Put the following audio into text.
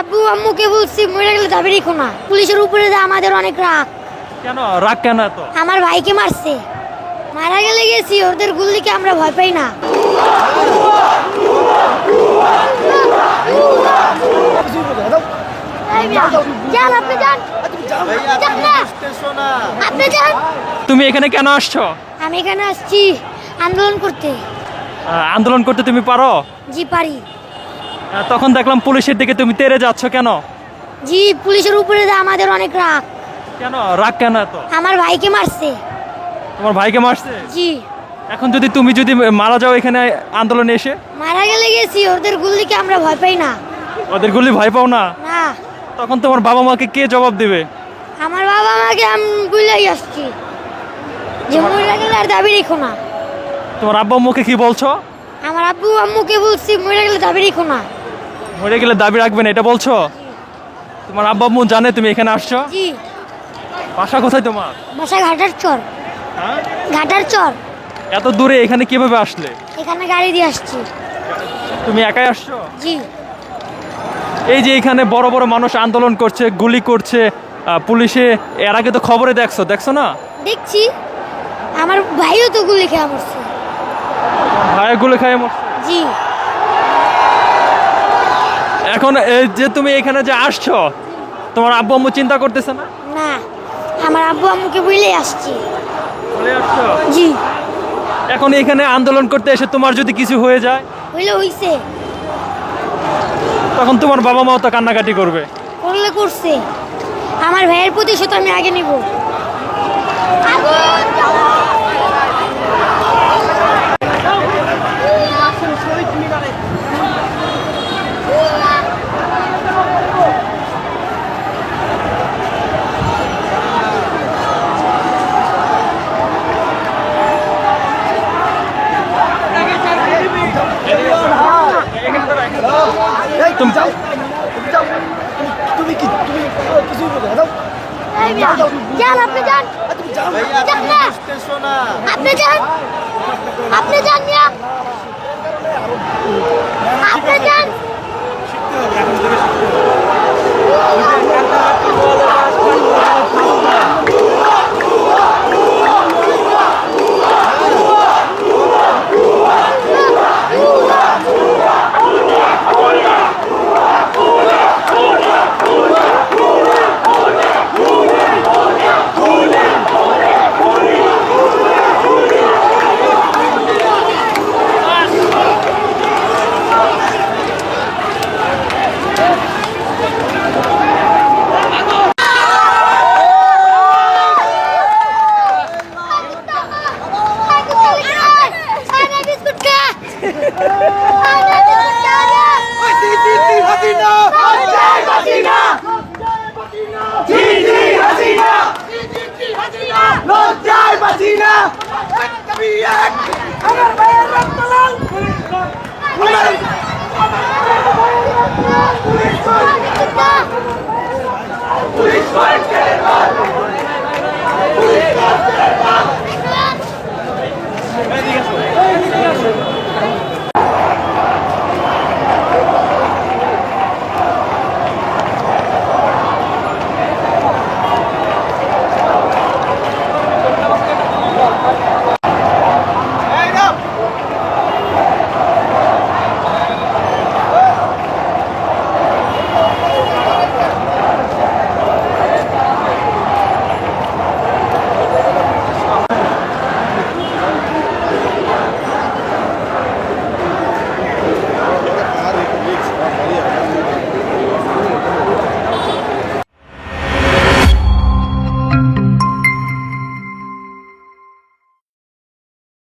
আব্বু আম্মুকে বলছি মরে গেলে দাবি রেখো না। পুলিশের উপরে যে আমাদের অনেক রাগ। কেন রাগ কেন এত? আমার ভাইকে মারছে, মারা গেলে গেছি, ওদের গুলিকে আমরা ভয় পাই না। যান, আপনি যান। যান না। আপনি যান। তুমি এখানে কেন আসছো? আমি এখানে আসছি আন্দোলন করতে। আন্দোলন করতে তুমি পারো? জি পারি। তখন দেখলাম পুলিশের দিকে তুমি তেড়ে যাচ্ছ কেন? জি, পুলিশের উপরে যে আমাদের অনেক রাগ। কেন রাগ কেন এত? আমার ভাইকে মারছে। তোমার ভাইকে মারছে? জি। এখন তুমি যদি মারা যাও এখানে আন্দোলনে এসে? মারা গেলে গেছি, ওদের গুলিকে আমরা ভয় পাই না। ওদের গুলি ভয় পাও না? না। তখন তোমার বাবা মাকে কে জবাব দেবে? আমার বাবা মাকে আমি বুঝলাই আসছি যে মরে গেলে আর দাবি রেখো না। তোমার আব্বা আম্মুকে কি বলছো? আমার আব্বু আম্মুকে বলছি মরে গেলে দাবি রেখো না। মরে গেলে দাবি রাখবে না এটা বলছো? তোমার আব্বা আম্মু জানে তুমি এখানে আসছো? জি। বাসা কোথায় তোমার? বাসা ঘাটার চর। হ্যাঁ? ঘাটার চর। এত দূরে এখানে কিভাবে আসলে? এখানে গাড়ি দিয়ে আসছি। তুমি একাই আসছো? জি। এই যে এখানে বড় বড় মানুষ আন্দোলন করছে, গুলি করছে, পুলিশে এর আগে তো খবরে দেখছো না? দেখছি। আমার ভাইও তো গুলি খেয়ে মরছে। ভাইয়া গুলি খায় মরছে। জি। এখন এই যে তুমি এখানে যে আসছো, তোমার আব্বু আম্মু চিন্তা করতেছে না? না, আমার আব্বু আম্মুকে বলেই আসছি। বলে আসছো? জি। এখন এখানে আন্দোলন করতে এসে তোমার যদি কিছু হয়ে যায় হইলে হইছে। তখন তোমার বাবা মাও তো কান্নাকাটি করবে। করলে করছে। আমার ভাইয়ের প্রতিশোধ আমি আগে নিব। তুমি যাও। যান, আপনি যান। যান না। আপনি যান। আপনি যান মিয়া। আপনি যান।